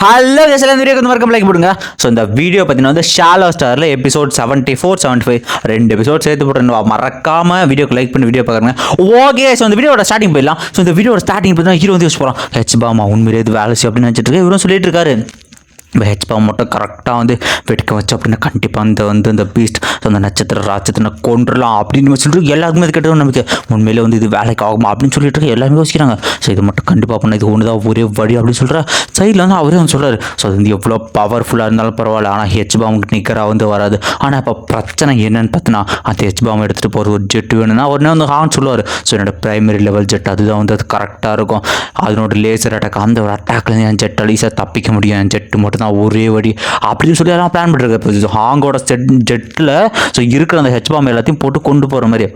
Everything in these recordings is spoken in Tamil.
ஹலோ கேஸ் எல்லாம் வீடியோக்கு வந்து மறக்காம லைக் போடுங்க. ஸோ இந்த வீடியோ பார்த்தீங்கன்னா வந்து ஷாலோ ஸ்டாரில் எபிசோட் 74 75 2 எபிசோட் சேர்த்து போட்டு மறக்காம வீடியோக்கு லைக் பண்ணி வீடியோ பார்க்குறேங்க. ஓகே, ஸோ இந்த வீடியோட ஸ்டார்டிங் போயிடலாம். ஸோ இந்த வீடியோட ஸ்டார்டிங் பார்த்தீங்கன்னா ஹீரோ வந்து யோசிச்சு போகிறான், ஹெச் பாமா உண்மையிலே இது வேலை செய்யும் அப்படின்னு நினச்சிட்டு இருக்கு. இவரும் சொல்லிட்டு இருக்காரு, ஹெச் பாம் மட்டும் கரெக்டாக வந்து வெடிக்க வச்சு அப்படின்னா கண்டிப்பாக அந்த பீஸ்ட் அந்த நட்சத்திர ராட்சத்தினை கொண்டுடலாம் அப்படின்னு சொல்லிட்டு எல்லாருக்குமே அது கேட்டது நம்பிக்கை. உண்மையிலே வந்து இது வேலைக்கு ஆகுமா அப்படின்னு சொல்லிட்டு எல்லாருமே யோசிக்கிறாங்க. ஸோ இது மட்டும் கண்டிப்பாக பண்ண இது ஒன்று தான் ஒரே வழி அப்படின்னு சொல்கிற சைடில் வந்து அவரே வந்து சொல்கிறார். ஸோ அது வந்து எவ்வளோ பவர்ஃபுல்லாக இருந்தாலும் பரவாயில்ல, ஆனால் ஹெச் பாமுக்கு நிற்கராக வந்து வராது. ஆனால் இப்போ பிரச்சனை என்னன்னு பார்த்தீங்கன்னா அந்த ஹெச் பாம் எடுத்துகிட்டு போகிற ஒரு ஜெட் வேணும்னா உடனே வந்து ஹான் சொல்லுவார். ஸோ என்னோட பிரைமரி லெவல் ஜெட் அதுதான் வந்து அது கரெக்டாக இருக்கும். அதனோட லேசர் அட்டாக் அந்த ஒரு அட்டாக்லேருந்து என் ஜெட் அலீஸாக தப்பிக்க முடியும், என் ஜெட்டு மட்டும் தான் ஒரே வழி அப்படின்னு சொல்லி எல்லாம் பிளான் பண்ணிருக்காரு. இப்போ ஹாங்கோட ஜெட்டில் ஸோ இருக்கிற அந்த ஹெச் பாம் எல்லாத்தையும் போட்டு கொண்டு போகிற மாதிரி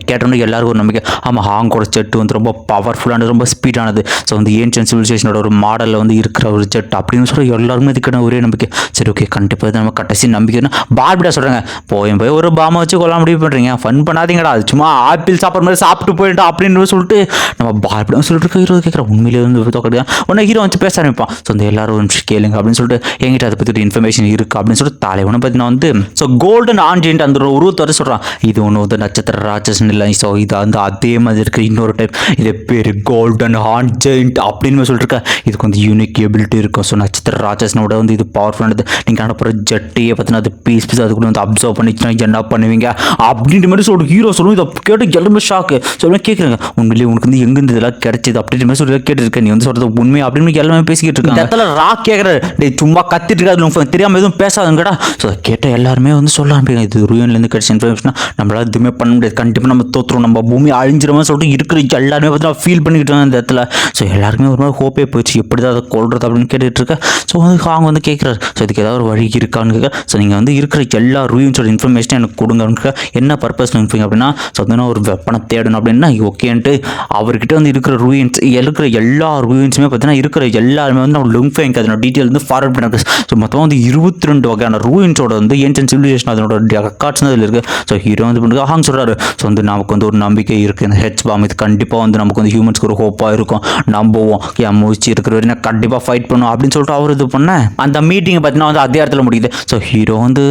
கேட்டோன்னு எல்லாருக்கும் ஒரு நம்பிக்கை. ஆமாம், ஹாங்கோட ஜெட்டு வந்து ரொம்ப பவர்ஃபுல்லானது, ரொம்ப ஸ்பீடானது. ஸோ வந்து ஏன்ஷியன்ட் சிவிலைசேஷனோட ஒரு மாடலில் வந்து இருக்கிற ஒரு ஜெட் அப்படின்னு சொல்லி எல்லாருமே இதுக்கான ஒரே நம்பிக்கை. சரி ஓகே, கண்டிப்பாக இது நம்ம கடைசி நம்பிக்கைன்னா பார்பிடா சொல்கிறாங்க, போய் ஒரு பாமை வச்சு கொள்ள முடிவு பண்ணுறீங்க, ஃபன் பண்ணாதீங்கடா, அது சும்மா ஆப்பிள் சாப்பிட்ற மாதிரி சாப்பிட்டு போயிட்டா அப்படின்னு சொல்லிட்டு நம்ம பார்பிடா சொல்லிட்டு ஹீரோ கேட்குறேன். உண்மையிலே வந்து தோக்கடியா உடனே ஹீரோ வந்து பேச ஆரம்பிப்பான். ஸோ வந்து எல்லாரும் ஒரு கேளுங்க அப்படின்னு சொல்லிட்டு என்கிட்ட அதை பற்றி ஒரு இன்ஃபர்மேஷன் இருக்குது அப்படின்னு சொல்லிட்டு தலைவனை பார்த்தீங்கன்னா வந்து ஸோ கோல்டன் ஆன்ஜென்ட் அந்த ஒரு உருவத்தை சொல்கிறான். இது ஒன்று வந்து நட்சத்திர ராட்சஸ் இல்லை. ஸோ இது வந்து அதே மாதிரி இருக்குது இன்னொரு டைப், இது பேர் கோல்டன் ஆன்ஜென்ட் அப்படின்னு சொல்லிட்டு இதுக்கு வந்து யூனிக் எபிலிட்டி இருக்கும். ஸோ நட்சத்திர ராட்சஸ்னோட வந்து இது பவர்ஃபுல்லானது. நீங்கள் அனுப்புகிற ஜெட்டையே பார்த்தீங்கன்னா அது பீஸ் அதுக்குள்ள வந்து அப்சர்வ் பண்ணிச்சுன்னா என்ன பண்ணுவீங்க அப்படின்ற மாதிரி சொல்லி ஹீரோ சொல்லுவோம். இதை கேட்டு எல்லாருமே ஷாக்கு. சொல்லுங்க கேட்குறாங்க, உண்மையிலேயே உனக்கு வந்து எங்கேருந்து இதெல்லாம் கிடைச்சிது அப்படின்ற மாதிரி சொல்லி கேட்டுருக்கேன். நீ வந்து சொல்கிறது உண்மை அப்படின்னு எல்லாமே பேசிக்கிட்டு இருக்காங்க. இடத்துல ராக் கேட்குற சும்மா கத்திட்டு இருக்காது, தெரியாமல் எதுவும் பேசாதுங்கடா. ஸோ கேட்ட எல்லாருமே வந்து சொல்ல ஆரம்பிங்க, இது ரூயன்லேருந்து கிடைச்ச இன்ஃபர்மேஷன், நம்மளால் எதுவுமே பண்ண முடியாது, கண்டிப்பாக நம்ம தோற்றுரும், நம்ம பூமி அழிஞ்சிருமா சொல்லிட்டு இருக்கிற எல்லாருமே பார்த்தீங்கன்னா ஃபீல் பண்ணிக்கிட்டு இருக்காங்க இந்த இடத்துல. ஸோ எல்லாருக்குமே ஒரு மாதிரி ஹோப்பே போயிடுச்சு, எப்படி தான் அதை கொள்றது அப்படின்னு கேட்டுட்டு இருக்கேன். ஸோ வந்து அவங்க வந்து கேட்குறாரு, ஸோ இதுக்கு ஏதாவது ஒரு வழி இருக்கான்னு கேட்க. ஸோ நீங்கள் வந்து இருக்கிற எல்லா ரூயின்ஸோட இன்ஃபர்மேஷனை எனக்கு கொடுங்க, என்ன பர்பஸ் நினைப்பீங்க அப்படின்னா ஸோ வந்து ஒரு வெப்பனை தேடணும் அப்படின்னா ஓகேன்ட்டு அவர்கிட்ட வந்து இருக்கிற ரூயின்ஸ் இருக்கிற எல்லா ரூயின்ஸுமே பார்த்தீங்கன்னா இருக்கிற எல்லாருமே வந்து நம்ம லுங்ஃபேங்க் அதனோட டீட்டெயில் வந்து ஃபார்வர்ட் பண்ணிருக்கு. ஸோ மொத்தமாக வந்து 22 வகையான ரூயின்ஸோட வந்து ஏன்ஷியன்ட் சிவிலைசேஷன் அதனோட ரெக்கார்ட்ஸ் அதில் இருக்குது. ஸோ ஹீரோ வந்து பண்ணுறது ஹாங் சொல்கிறாரு. ஸோ வந்து நமக்கு வந்து ஒரு நம்பிக்கை இருக்குது, இந்த ஹெச் பாம் இது கண்டிப்பாக வந்து நமக்கு வந்து ஹியூமன்ஸ்க்கு ஒரு ஹோப்பாக இருக்கும், நம்புவோம், என் மூச்சு இருக்கிற வரைக்கும் கண்டிப்பாக ஃபைட் பண்ணும் அப்படின்னு சொல்லிட்டு அவர் இது பண்ண அந்த மீட்டிங்கை பார்த்தீங்கன்னா வந்து அதே இடத்துல முடியுது. ஸோ ஹீரோ வந்து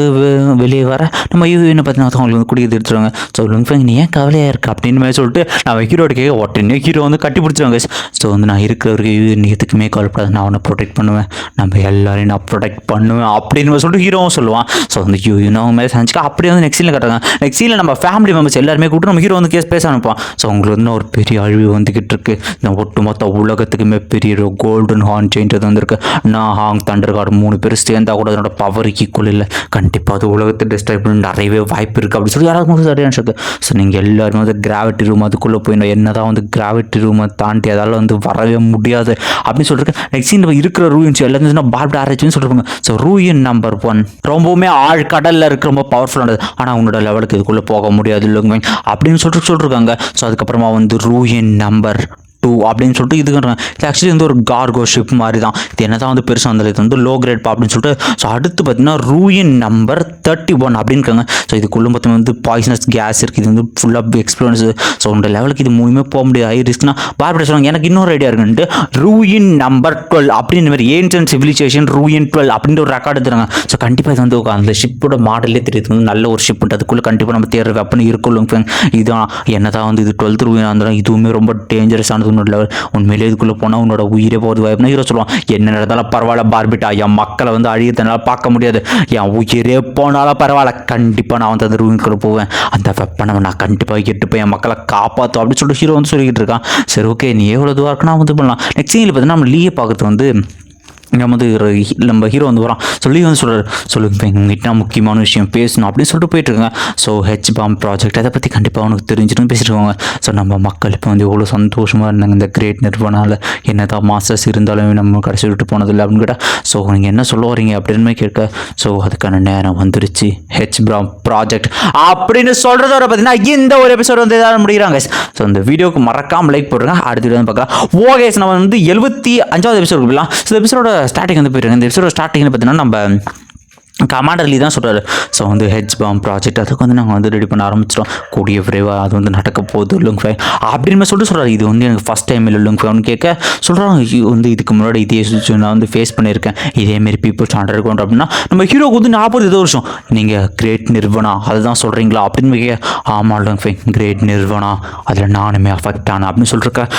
வெளியே வர நம்ம யூஎன்னு பார்த்தீங்கன்னா அவங்களுக்கு வந்து குடிக்கிறது எடுத்துருவாங்க. ஸோ லுங்ஃபேங் நீ ஏன் கவலையாக இருக்குது அப்படின்னு மாதிரி சொல்லிட்டு நம்ம ஹீரோட கேட்க உடனே ஹீரோ வந்து கட்டி பிடிச்சிருவாங்க. ஸோ வந்து நான் இருக்கிறவருக்கு யூஎன் எதுக்குமே கவலைப்படாது, நான் அவனை ப்ரொடெக்ட் பண்ணுவேன், நம்ம எல்லாரையும் நான் ப்ரொடெக்ட் பண்ணுவேன் அப்படின்னு சொல்லிட்டு ஹீரோவும் சொல்லுவான். ஸோ வந்து யூஎன் அவங்க மேலே செஞ்சுக்க அப்படியே வந்து நெக்ஸ்ட் சீனில் கட்டுறாங்க. நெக்ஸ்ட் சீனில் நம்ம ஃபேமிலி மெம்பர்ஸ் எல்லாருமே கூப்பிட்டு நம்ம ஹீரோ வந்து பேச அனுப்பான். ஸோ உங்களுக்கு வந்து ஒரு பெரிய அழிவு வந்துக்கிட்டு இருக்கு, இந்த ஒட்டுமொத்த உலகத்துக்குமே பெரிய கோல்டன் ஆன்ஜென்ட் வந்திருக்கு. நான் ஹாங் தண்டர் கார்டு 3 பேர் சேர்ந்தா கூட அதனோட பவர் ஈக்குவல் இல்லை, கண்டிப்பாக அது உலகத்தை டிஸ்ட்ராய் பண்ணி நிறையவே வாய்ப்பு இருக்குது அப்படின்னு சொல்லி யாராவது சரியான இருக்கு. ஸோ நீங்கள் எல்லாருமே வந்து கிராவிட்டி ரூம் அதுக்குள்ளே போயிடணும், என்ன தான் வந்து கிராவிட்டி ரூமை தாண்டி அதால் வந்து வரவே முடியாது அப்படின்னு சொல்லிட்டு நெக்ஸ்ட் நம்ம இருக்கிற ரூயின்ஸ் எல்லாத்தையும் பார்பிடா ஆராய்ச்சின்னு சொல்லிருப்பாங்க. ஸோ ரூயின் நம்பர் 1 ரொம்பவுமே ஆழ்கடலில் இருக்க ரொம்ப பவர்ஃபுல்லானது, ஆனால் உங்களோட லெவலுக்கு இதுக்குள்ளே போக முடியாது இல்லைங்க அப்படின்னு சொல்லிருக்காங்க. ஸோ அதுக்கப்புறமா வந்து ரூயின் நம்பர் 2 அப்படின்னு சொல்லிட்டு இதுக்குறாங்க. இது ஆக்சுவலி வந்து ஒரு கார்கோ ஷிப் மாதிரி தான், இது என்ன தான் வந்து பெருசாக வந்தது, இது வந்து லோ கிரேட் அப்படின்னு சொல்லிட்டு. ஸோ அடுத்து பார்த்தீங்கன்னா ரூயின் நம்பர் 31 அப்படின்னு இருக்காங்க. ஸோ இதுக்குள்ளே பார்த்தீங்கன்னா வந்து பாய்சனஸ் கேஸ் இருக்குது, இது வந்து ஃபுல்லாக எக்ஸ்ப்ளோரன்ஸ். ஸோ உங்களோட லெவலுக்கு இது மூணுமே போக முடியாது, ஹை ரிஸ்க்னா பார்பிடா சொல்லுவாங்க. எனக்கு இன்னொரு ஐடியா இருக்குன்ட்டு ரூயின் நம்பர் 12 அப்படின்னு மாதிரி ஏன்ஷியன்ட் சிவிலைசேஷன் ரூயின் 12 அப்படின்ற ஒரு ரெக்கார்டு எடுத்துறாங்க. ஸோ கண்டிப்பாக இது வந்து அந்த ஷிப்போட மாடலே தெரியுது, வந்து நல்ல ஒரு ஷிப், அதுக்குள்ளே கண்டிப்பாக நம்ம தேடுற வெப்பன் இருக்கும். இதுதான் என்ன தான் வந்து இது 12th ரூயின் இருந்தாலும் இதுவுமே ரொம்ப டேஞ்சரஸானது லெவல். உண்மையிலே இதுக்குள்ளே போனால் உன்னோட உயிரே போகிறது வாய்ப்புனா ஹீரோ சொல்லுவான், என்ன நடந்தாலும் பரவாயில்ல பார்பிட்டா, என் மக்களை வந்து அழியறதுனால பார்க்க முடியாது, என் உயிரே போனாலும் பரவாயில்ல, கண்டிப்பாக நான் வந்து அந்த ரூமுக்குள்ளே போவேன், அந்த வெப்பனை நான் கண்டிப்பாக எட்டு போய் என் மக்களை காப்பாற்றும் அப்படின்னு சொல்லிட்டு ஹீரோ வந்து சொல்லிக்கிட்டு இருக்கான். சரி ஓகே, நீ எவ்வளோ இதுவாக இருக்குன்னா வந்து பண்ணலாம். நெக்ஸ்ட் சீனில் பார்த்தீங்கன்னா நம்ம லீயை பார்க்குறது வந்து நம்ம ஹீரோ வந்து வரான். சொல்லி வந்து சொல்கிறார், சொல்லுங்க உங்ககிட்ட முக்கியமான விஷயம் பேசணும் அப்படின்னு சொல்லிட்டு போயிட்டுருக்காங்க. ஸோ ஹெச் பாம் ப்ராஜெக்ட் அதை பற்றி கண்டிப்பாக அவனுக்கு தெரிஞ்சுட்டு பேசிட்டுருக்காங்க. ஸோ நம்ம மக்கள் இப்போ வந்து எவ்வளோ சந்தோஷமாக இருந்தாங்க இந்த கிரேட் நிறுவனால், என்ன தான் மாஸ்டர்ஸ் இருந்தாலும் நம்ம கடைசி விட்டு போனதில்லை அப்படின்னு கேட்டால். ஸோ நீங்கள் என்ன சொல்ல வரீங்க அப்படின்னு கேட்க. ஸோ அதுக்கான நேரம் வந்துருச்சு, ஹெச் பாம் ப்ராஜெக்ட் அப்படின்னு சொல்கிறதோட பார்த்தீங்கன்னா இந்த ஒரு எபிசோட் வந்து எதாவது முடிகிறாங்க. ஸோ இந்த வீடியோக்கு மறக்காமல் லைக் போடுறாங்க. அடுத்த வீடியோ வந்து பார்க்கலாம். ஓகே, நம்ம வந்து 75வது எபிசோட் போயிடலாம். ஸோ எபிசோட ஸ்டார்டிங் வந்து போயிடுங்க. இந்த எபிசோட ஸ்டார்டிங்கில் பார்த்தீங்கன்னா நம்ம கமாண்டர் லீ தான் சொல்கிறாரு. ஸோ வந்து ஹெச் பாம் ப்ராஜெக்ட் அதுக்கு வந்து நாங்கள் வந்து ரெடி பண்ண ஆரம்பிச்சிட்டோம், கூடிய விரைவாக அது வந்து நடக்க போகுது லுங்ஃபை அப்படின்னு சொல்கிறாரு. இது வந்து எனக்கு ஃபஸ்ட் டைம் இல்லை லுங்ஃபை அவனு கேட்க சொல்கிறாங்க, வந்து இதுக்கு முன்னாடி இதே சுச்சுவேஷன் நான் வந்து ஃபேஸ் பண்ணியிருக்கேன், இதேமாரி பீப்புள் ஸ்டாண்டர்ட் இருக்கும் அப்படின்னா நம்ம ஹீரோக்கு வந்து 40 வருஷம், நீங்கள் கிரேட் நிறுவனா அதுதான் சொல்கிறீங்களா அப்படின்னு கேட்க, ஆமாம் லுங்ஃபை கிரேட் நிறுவனா அதில் நானுமே அஃபெக்ட் ஆனேன் அப்படின்னு சொல்லியிருக்கேன்.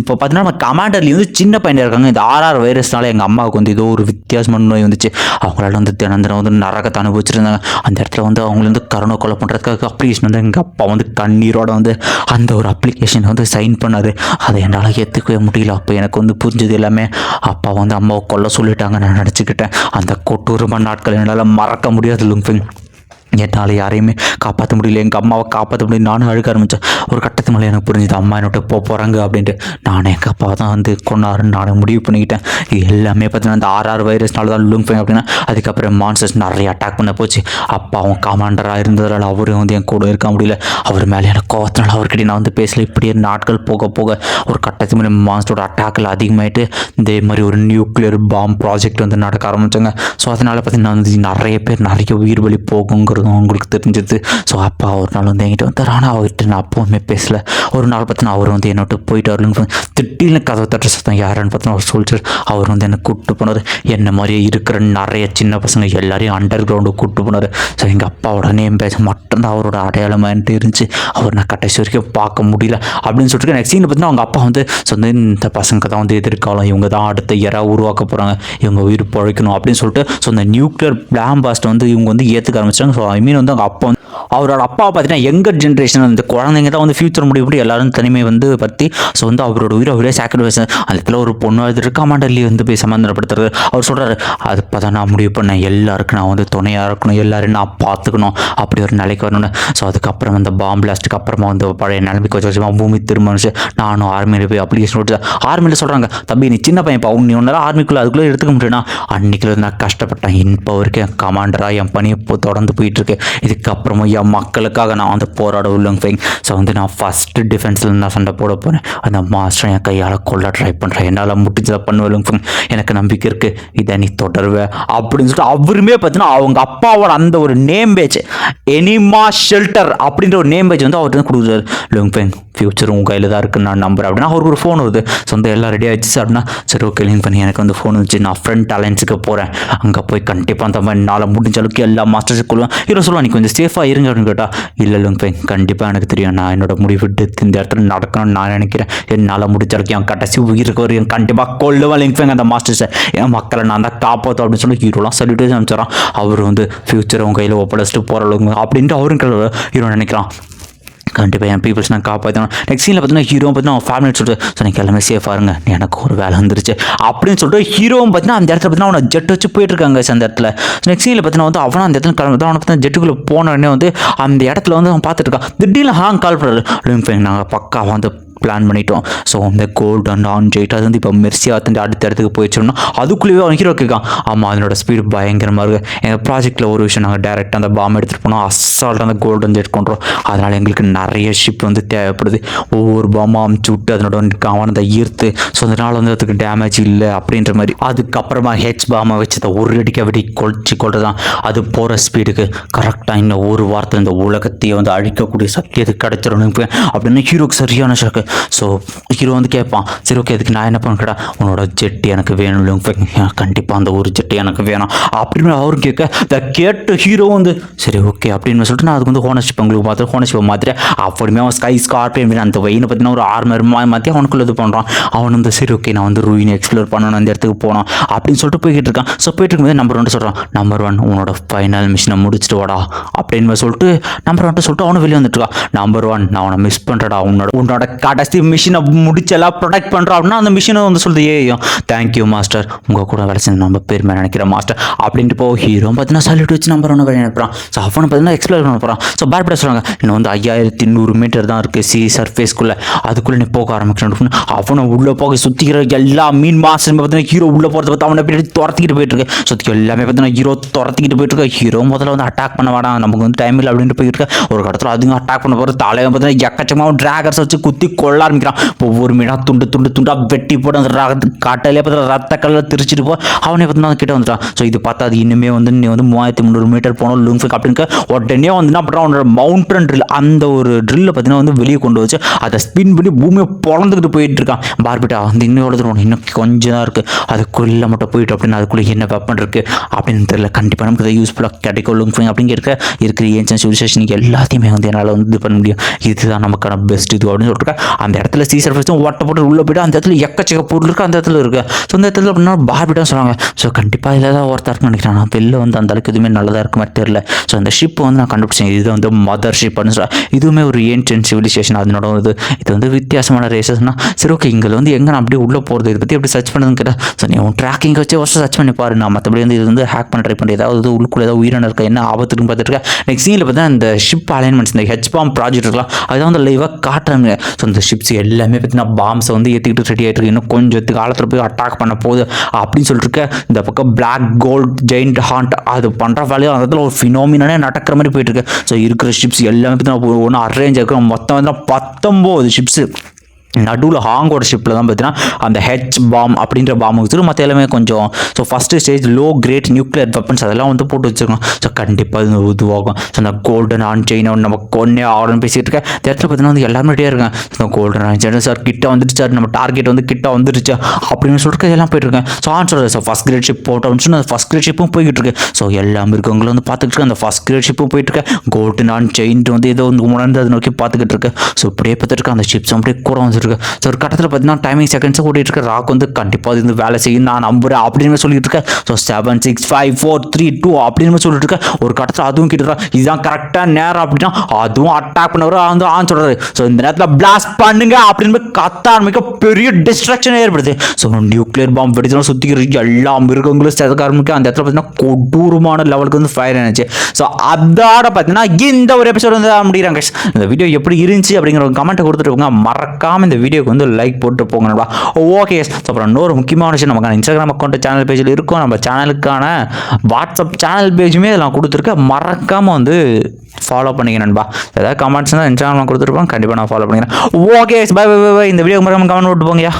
இப்போ பார்த்தீங்கன்னா நம்ம கமாண்டர் லீ வந்து சின்ன பையனாக இருக்காங்க. இந்த RR வைரஸ்னால எங்கள் அம்மாவுக்கு வந்து ஏதோ ஒரு வித்தியாசமான நோய் வந்துச்சு, அவங்களால வந்து தினம் வந்து நரகத்தை அனுபவிச்சிருந்தாங்க. அந்த இடத்துல வந்து அவங்கள வந்து கருணை கொலை பண்ணுறதுக்காக அப்ளிகேஷன் வந்து எங்கள் அப்பா வந்து கண்ணீரோட வந்து அந்த ஒரு அப்ளிகேஷனை வந்து சைன் பண்ணார். அதை என்னால் ஏற்றுக்கவே முடியல. அப்போ எனக்கு வந்து புரிஞ்சது எல்லாமே, அப்பா வந்து அம்மாவை கொல்ல சொல்லிட்டாங்க நான் நினச்சிக்கிட்டேன். அந்த கொடூரமான நாட்கள் என்னால் மறக்க முடியாது லுங்ஃபை. என்னால் யாரையுமே காப்பாற்ற முடியல, எங்கள் அம்மாவை காப்பாற்ற முடியல. நானும் அழுக ஆரம்பித்தேன். ஒரு கட்டத்து மேலே எனக்கு புரிஞ்சுது, அம்மா என்னோட போகிறாங்க அப்படின்ட்டு. நானே எங்கள் அப்பாவை தான் வந்து கொண்டாருன்னு நானே முடிவு பண்ணிக்கிட்டேன். இது எல்லாமே பார்த்தீங்கன்னா அந்த RR வைரஸ்னால தான் லுங்ஃபை அப்படின்னா. அதுக்கப்புறம் மான்ஸ்டர்ஸ் நிறைய அட்டாக் பண்ண போச்சு. அப்பாவும் கமாண்டராக இருந்ததால் அவரும் வந்து என் கூட இருக்க முடியல. அவர் மேலே எனக்கு கோவத்தினால அவர்கிட்ட நான் வந்து பேசல. இப்படியே நாட்கள் போக போக ஒரு கட்டத்து மேலே மான்ஸ்டரோட அட்டாக்கில் அதிகமாகிட்டு இதே மாதிரி ஒரு நியூக்ளியர் பாம் ப்ராஜெக்ட் வந்து நடக்க ஆரம்பித்தாங்க. ஸோ அதனால் பார்த்தீங்கன்னா வந்து நிறைய பேர் நிறைய உயிர் பலி போகுங்கிறது அவங்களுக்கு தெரிஞ்சது. ஸோ அப்பா ஒரு நாள் வந்து என்கிட்ட வந்து ஆனால் அவர்கிட்ட நான் அப்போவுமே பேசலை. ஒரு நாள் பார்த்தீங்கன்னா அவர் வந்து என்னோட போயிட்டு வரலன்னு திடீர்னு கதவை தட்டுற சத்தம் யாருன்னு பார்த்தீங்கன்னா ஒரு சோல்ஜர். அவர் வந்து என்னை கூப்பிட்டு போனார். என்ன மாதிரியே இருக்கிற நிறைய சின்ன பசங்க எல்லாரையும் அண்டர் கிரவுண்டுக்கு கூப்பிட்டு போனார். ஸோ எங்கள் அப்பாவோட நேம் பேஜ் மட்டும்தான் அவரோட அடையாளமாகிட்டு இருந்துச்சு. அவர் நான் கடைசி வரைக்கும் பார்க்க முடியல அப்படின்னு சொல்லிட்டு நெக்ஸ்ட் சீனில் பார்த்தீங்கன்னா அவங்க அப்பா வந்து சொந்த இந்த பசங்க தான் வந்து எதிர்காலம், இவங்க தான் அடுத்த யாராவது உருவாக்க போகிறாங்க, இவங்க உயிர் பழைக்கணும் அப்படின்னு சொல்லிட்டு ஸோ இந்த நியூக்ளியர் பிளாம் பாஸ்ட்டை வந்து இவங்க வந்து ஏற்றுக்க ஆரம்பிச்சாங்க. ஸோ ஐ மீன் வந்து அவங்க அப்பா வந்து அவரோட அப்பாவை பார்த்தீங்கன்னா யங்கர் ஜென்ரேஷன் அந்த குழந்தைங்க தான் வந்து ஃபியூச்சர் முடிவு பண்ணி எல்லாரும் தனிமை வந்து பற்றி ஸோ வந்து அவரோட உயிரை அவரே சாக்ரிஃபைஸ் அந்த இடத்துல ஒரு பொண்ணு இது கமாண்டர் லீ வந்து போய் சமாதானப்படுத்துறது. அவர் சொல்கிறாரு, அது இப்போ தான் நான் முடிவு பண்ணேன், எல்லாருக்கும் நான் வந்து துணையாக இருக்கணும், எல்லாரும் நான் பார்த்துக்கணும், அப்படி ஒரு நிலைக்கு வரணும்னு. ஸோ அதுக்கப்புறம் அந்த பாம் பிளாஸ்ட்டுக்கு அப்புறமா வந்து பழைய நிலைமைக்கு வச்சு பூமி திரும்பிச்சு நானும் ஆர்மியில் போய் அப்ளிகேஷன் கொடுத்து ஆர்மியில் சொல்கிறாங்க, தம்பி நீ சின்ன பையன் அவங்க நீ ஒன்றால் ஆர்மிக்குள்ளே அதுக்குள்ளே எடுத்துக்க முடியும்னா அன்றைக்கில் நான் கஷ்டப்பட்டேன். இப்போ வரைக்கும் என் கமாண்டராக என் பணி இப்போ தொடர்ந்து போயிட்டுருக்கு. இதுக்கப்புறமா என் மக்களுக்காக நான் வந்து போராட உள்ளேங்க. ஸோ வந்து நான் ஃபஸ்ட்டு டிஃபென்ஸில் நான் சண்டை போட போகிறேன். அந்த மாஸ்டர் என் கையால் கொல்ல ட்ரை பண்ணுறேன், என்னால் முடிஞ்சதை பண்ணுவேன், எனக்கு நம்பிக்கை இருக்குது, இதை நீ தொடருவேன் அப்படின்னு சொல்லிட்டு அவருமே பார்த்தீங்கன்னா அவங்க அப்பாவோட அந்த ஒரு நேம் பேஜ் எனிமா ஷெல்டர் அப்படின்ற ஒரு நேம் பேஜ் வந்து அவர்கிட்ட வந்து கொடுக்குறாரு. லுங்ஃபெங் ஃபியூச்சர் உங்கள் கையில் தான் இருக்குன்னு நான் நம்புறேன் அப்படின்னா அவருக்கு ஒரு ஃபோன் வருது. ஸோ வந்து எல்லாம் ரெடி ஆகிடுச்சு அப்படின்னா சரி ஓகே லிங்க் பண்ணி எனக்கு வந்து ஃபோன் வந்துச்சு, நான் ஃப்ரெண்ட் அலைன்ஸுக்கு போகிறேன், அங்கே போய் கண்டிப்பாக அந்த மாதிரி என்னால் முடிஞ்ச அளவுக்கு எல்லா மாஸ்டர்ஸுக்கு கொள்வேன். ஹீரோ சொல்லுவான், நீ கொஞ்சம் சேஃபாக இருங்க அப்படின்னு கேட்டால், இல்லை லுங்ஃபெங் கண்டிப்பாக எனக்கு தெரியும், நான் என்னோட முடிவு இந்த இடத்துல நடக்கணும்னு நான் நினைக்கிறேன், என்னால் முடிஞ்ச அளவுக்கு என் கடைசி உயிருக்கு வரையும் கண்டிப்பாக கொள்ளுவேன் லிங்ஃபெங் அந்த மாஸ்டர்ஸை, என் மக்களை நான் தான் காப்பாற்றும் அப்படின்னு சொல்லி ஹீரோலாம் சொல்லிட்டு அனுப்பிச்சாரான். அவர் வந்து ஃபியூச்சரை உங்கள் கையில் ஒப்படைச்சிட்டு போகிறவங்க அப்படின்ட்டு அவரும் ஹீரோ நினைக்கிறான். கண்டிப்பாக என் பீப்புள்ஸ் நான் காப்பாற்றணும். நெக்ஸ்ட் சீனில் பார்த்தீங்கன்னா ஹீரோ பார்த்தீங்கன்னா அவன் ஃபேமிலி சொல்லிட்டு ஸோ நீங்கள் எல்லாமே சேஃபாக இருங்க, எனக்கு ஒரு வேலை வந்துருச்சு அப்படின்னு சொல்லிட்டு ஹீரோவும் பார்த்தீங்கன்னா அந்த இடத்துல பார்த்தீங்கன்னா அவனை ஜெட் வச்சு போயிட்டு இருக்காங்க அந்த இடத்துல. நெக்ஸ்ட் சீனில் பார்த்தீங்கன்னா வந்து அவனை அந்த இடத்துல கிளம்பி அவனை பார்த்தீங்கன்னா ஜெட்டுக்குள்ளே போனோடனே வந்து அந்த இடத்துல வந்து அவன் பார்த்துட்டு இருக்கான். திடீர்னு கால் பண்ணுறாரு, நாங்கள் பக்கா வந்து பிளான் பண்ணிட்டோம். ஸோ அந்த கோல்டு அண்ட் ஆன்ஜெயிட் அது வந்து இப்போ மெர்சியாக வந்து அடுத்த இடத்துக்கு போயிடுச்சோம்னா அதுக்குள்ளேயே அவன் ஹீரோ கேட்கான். ஆமாம் அதனோட ஸ்பீடு பயங்கரமாக இருக்குது. எங்கள் ப்ராஜெக்ட்டில் ஒரு விஷயம் நாங்கள் டேரெக்டாக அந்த பாம் எடுத்துகிட்டு போனோம், அசால்ட்டாக அந்த கோல்டு வந்து எடுத்துக்கொண்டோம். அதனால் எங்களுக்கு நிறைய ஷிப் வந்து தேவைப்படுது. ஒவ்வொரு பாமாக அமுச்சு விட்டு அதனோட அவனதை ஈர்த்து ஸோ அதனால் வந்து அதுக்கு டேமேஜ் இல்லை அப்படின்ற மாதிரி. அதுக்கப்புறமா ஹெச் பாமை வச்சு அதை ஒரு அடிக்க வெடி கொள்றதான் அது போகிற ஸ்பீடுக்கு கரெக்டாக இன்னும் ஒரு வாரத்தில் இந்த உலகத்தையே வந்து அழிக்கக்கூடிய சக்தி அது கிடச்சிடணும் அப்படின்னு ஹீரோக்கு சரியான ஷாக்கு. ஸோ ஹீரோ வந்து கேட்பான், சரி ஓகே அதுக்கு நான் என்ன பண்ணுறேன், உன்னோட ஜெட்டு எனக்கு வேணும், கண்டிப்பாக அந்த ஒரு ஜெட்டு எனக்கு வேணும் அப்படின்னு அவரும் கேட்க இதை கேட்டு ஹீரோ வந்து சரி ஓகே அப்படின்னு சொல்லிட்டு நான் அதுக்கு வந்து ஹோனர்ஷிப் உங்களுக்கு பார்த்து ஹோனர்ஷிப்பை மாத்திர அப்படியுமே அவன் ஸ்கை ஸ்கார்பியன் அந்த வெயினை பார்த்தீங்கன்னா ஒரு ஆர்மர் மாற்றி அவனுக்குள்ள இது பண்ணுறான். அவன் வந்து சரி ஓகே நான் வந்து ரூயினை எக்ஸ்ப்ளோர் பண்ணணும், அந்த இடத்துக்கு போனோம் அப்படின்னு சொல்லிட்டு போய்கிட்டு இருக்கான். ஸோ போயிட்டு இருக்கும்போது நம்பர் 1 சொல்கிறான், நம்பர் 1 உன்னோட ஃபைனல் மிஷினை முடிச்சுட்டு வாடா அப்படின்னு சொல்லிட்டு நம்பர் 1 சொல்லிட்டு அவனை வெளியே வந்துட்டு இருக்கான். நம்பர் 1 நான் அவனை மிஸ் பண்ணுறடா, உன்னோட கடைசி மிஷினை முடிச்செல்லாம் ப்ரொடெக்ட் பண்ணுறோம் அப்படின்னா அந்த மிஷினை வந்து சொல்லுது, ஏயும் தேங்க்யூ மாஸ்டர், உங்கள் கூட வேலை செஞ்சு நம்ம பெருமை நினைக்கிற மாஸ்டர் அப்படின்ட்டு போ. ஹீரோ பார்த்தீங்கன்னா சல்யூட் வச்சு நம்பர் 1 வேலை நினைப்பான். ஸோ அவனை பார்த்தீங்கன்னா எக்ஸ்ப்ளோர் பண்ண போகிறான். ஸோ பேர்பட சொல்கிறாங்க, இன்னும் வந்து 5100 மீட்டர் தான் இருக்குது சி சர்ஃபேஸ்க்குள்ளே, அதுக்குள்ளே நீ போக ஆரம்பிக்கணும். அவனை உள்ளே போக சுற்றிக்கிற எல்லா மீன் மாஸ்டர் பார்த்தீங்கன்னா ஹீரோ உள்ளே போகிறத பார்த்து அவனை எப்படி துரத்திக்கிட்டு போயிட்டு இருக்கு. சுற்றி எல்லாமே பார்த்தீங்கன்னா ஹீரோ துரத்திக்கிட்டு போயிட்டு இருக்க. ஹீரோ முதல்ல வந்து அட்டாக் பண்ண வேடாம், நமக்கு வந்து டைம் இல்லை அப்படின்ட்டு போயிட்டு இருக்க. ஒரு இடத்துல அதுங்க அட்டாக் பண்ண போகிற தலைவன் பார்த்தீங்கன்னா எக்கச்சக்கமாக டிராகர்ஸ் வச்சு குத்தி கொள்ள ஆரம்பிக்கிறான். ஒவ்வொரு மீனாக துண்டாக வெட்டி போட்டு அந்த காட்டாலே பார்த்தா ரத்த கல்லில் திரிச்சிட்டு போ அவனே பார்த்தீங்கன்னா கிட்ட வந்துட்டான். ஸோ இது பார்த்தா அது இன்னுமே நீ 3300 மீட்டர் போனோம் லூங்ஃபிக் அப்படின்னு உடனே வந்து அப்புறம் அவனோட மவுண்டன் ட்ரில் அந்த ஒரு ட்ரில்லை பார்த்தீங்கன்னா வெளியே கொண்டு வச்சு அதை ஸ்பின் பண்ணி பூமியை பொழந்துக்கிட்டு போயிட்டு இருக்கான். பார்பிட்டா வந்து இன்னும் எவ்வளோ இன்னும் கொஞ்சம் தான் இருக்குது, அதுக்குள்ளே மட்டும் போயிட்டு அப்படின்னு அதுக்குள்ளே என்ன வெப்பன் இருக்குது அப்படின்னு தெரியல. கண்டிப்பாக நமக்கு அதை யூஸ்ஃபுல்லாக கிடைக்கும் லூங்ஃபிக் அப்படிங்கிற இருக்கிற ஏன்ஷியன்ட் சிவிலைசேஷன் எல்லாத்தையுமே வந்து என்னால் வந்து இது பண்ண முடியும். இதுதான் நமக்கான பெஸ்ட் இது அப்படின்னு சொல்லிட்டு அந்த இடத்துல சீசர் ஃபர்ஸ்ட்டும் ஓட்ட போட்டு உள்ளே போய்ட்டு அந்த இடத்துல எக்கச்சக்க பொருள் இருக்குது அந்த இடத்துல இருக்குது. ஸோ அந்த இடத்துல அப்படின்னா பார்பிட்டா சொல்லுவாங்க. ஸோ கண்டிப்பாக இதில் தான் ஒருத்தர் நினைக்கிறேன். நான் வெளில வந்து அந்த அளவுக்கு எதுவுமே நல்லதாக இருக்க மாதிரி தெரியல. ஸோ அந்த ஷிப் வந்து நான் கண்டுபிடிச்சேன். இது வந்து மதர் ஷிப் அப்படின்னு சொல்கிறேன். இதுவுமே ஒரு ஏன்ஷியன்ட் சிவிலைசேஷன் அதனோட இது வந்து வித்தியாசமான ரேசஸ்னா சரி ஓகே இங்கே வந்து எங்கே நான் அப்படியே உள்ளே போகிறது இதை பற்றி எப்படி சர்ச் பண்ணுறதுன்னு கேட்டால் ஸோ நீ உன் ட்ராக்கிங் வச்சு சர்ச் பண்ணி பாரு. நான் மற்றபடி வந்து இது வந்து ஹேக் பண்ண ட்ரை பண்ணி ஏதாவது உள்ளுக்குள்ள ஏதாவது உயிரினம் இருக்கா என்ன ஆபத்துக்குன்னு பார்த்துட்டு இருக்கேன். நெக்ஸ்ட் சீனில் பார்த்தா இந்த ஷிப் அலைன்மெண்ட்ஸ் இந்த ஹெச்பாம் ப்ராஜெக்ட் இருக்கலாம் அதுதான் வந்து லைவாக காட்டுறாங்க. ஸோ இந்த ஷிப்ஸ் எல்லாமே பார்த்தீங்கன்னா பாம்ஸை வந்து ஏற்றிக்கிட்டு ரெடி ஆகிட்டு இருக்கு. இன்னும் கொஞ்சம் காலத்தில் போய் அட்டாக் பண்ண போகுது அப்படின்னு சொல்லிட்டு இருக்க. இந்த பக்கம் பிளாக் கோல்ட் ஜெயிண்ட் ஹாண்ட் அது பண்ணுற வேலையும் அந்த இடத்துல ஒரு ஃபினோமினானே நடக்கிற மாதிரி போயிட்டு இருக்கு. ஸோ இருக்கிற ஷிப்ஸ் எல்லாமே பார்த்தீங்கன்னா ஒன்று அரேஞ்ச் ஆகிருக்கோம். மொத்தம் வந்து 19 ஷிப்ஸு. நடுவில் ஹாங்கோட ஷிப்பில் தான் பார்த்தீங்கன்னா அந்த ஹெச் பாம் அப்படின்ற பாம் வச்சுருக்கு. மற்ற எல்லாமே கொஞ்சம் so first stage low great nuclear weapons அதெல்லாம் வந்து போட்டு வச்சுருக்கோம். ஸோ கண்டிப்பாக இது உருவாகும். ஸோ அந்த கோல்டன் ஆன் செயினை நம்ம கொன்னே ஆகணும்னு பேசிகிட்டு இருக்கேன். இந்த இடத்துல பார்த்தீங்கன்னா வந்து எல்லாருமே ரெடியாக இருக்காங்க. So golden on chain sir கிட்ட வந்துட்டு சார் நம்ம டார்கெட் வந்து கிட்ட வந்துருச்சு அப்படின்னு சொல்லிட்டு எல்லாம் போயிட்டு இருக்கேன். ஸோ ஆன் சொல்கிறது ஸோ ஃபஸ்ட் கிரேட் ஷிப் போட்டோம்னு சொன்னால் அந்த ஃபஸ்ட் கிரேட் ஷிப்பும் போய்கிட்டு இருக்கு. ஸோ எல்லாமே இருக்கவங்களும் வந்து பார்த்துக்கிட்டு இருக்கு. அந்த ஃபஸ்ட் கிரேட் ஷிப்பும் போயிட்டு இருக்கு. கோல்டன் ஆன் செயின் வந்து ஏதோ வந்து உணர்ந்து அதை நோக்கி பார்த்துக்கிட்டு இருக்கு. ஸோ இப்படியே பார்த்துட்டு இருக்கு. அந்த ஷிப்ஸ் அப்படியே கூட வந்துருக்கு. ஸோ ஒரு கட்டத்தில் பார்த்தீங்கன்னா டைமிங் செகண்ட்ஸை ஓடிட்டு இருக்க. ராக் வந்து கண்டிப்பாக இது வேலை செய்யும் நான் நம்புறேன் அப்படின்னு சொல்லிட்டு இருக்கேன். ஸோ 7 6 5 4 3 2 அப்படின்னு சொல்லிட்டு இருக்கேன். ஒரு கட்டத்தில் அதுவும் கிட்ட இதுதான் கரெக்டாக நேரம் அப்படின்னா அதுவும் அட்டாக் பண்ணவர் வந்து ஆன் சொல்றாரு. ஸோ இந்த நேரத்தில் பிளாஸ்ட் பண்ணுங்க அப்படின்னு கத்த ஆரம்பிக்க பெரிய டிஸ்ட்ராக்ஷன் ஏற்படுது. ஸோ நியூக்ளியர் பாம்பு வெடிச்சோம் சுற்றிக்கிட்டு எல்லா மிருகங்களும் சேர்க்க ஆரம்பிக்க. அந்த இடத்துல பார்த்தீங்கன்னா கொடூரமான லெவலுக்கு வந்து ஃபயர் ஆனிச்சு. ஸோ அதோட பார்த்தீங்கன்னா இந்த ஒரு எபிசோட் வந்து முடிகிறாங்க. இந்த வீடியோ எப்படி இருந்துச்சு அப்படிங்கிற ஒரு கமெண்ட்டை கொடுத்துட்டு போங்க. மறக்காம இந்த வீடியோக்கு வந்து லைக் போட்டு போங்கடா. ஓகே அப்புறம் இன்னொரு முக்கியமான விஷயம் நமக்கான இன்ஸ்டாகிராம் அக்கௌண்ட் சேனல் பேஜில் இருக்கும். நம்ம சேனலுக்கான வாட்ஸ்அப் சேனல் பேஜுமே இதெல்லாம் கொடுத்துருக்கேன். மறக்காமல் வந்து ஃபாலோ பண்ணிக்க நண்பா. ஏதாவது கமெண்ட்ஸ் தான் இன்ஸ்டாகிராமில் கொடுத்துருப்போம் கண்டிப்பாக நான் ஃபாலோ பண்ணிக்கிறேன். Okay bye bye bye. இந்த வீடியோ மறக்காம கமெண்ட் போட்டு போங்கயா.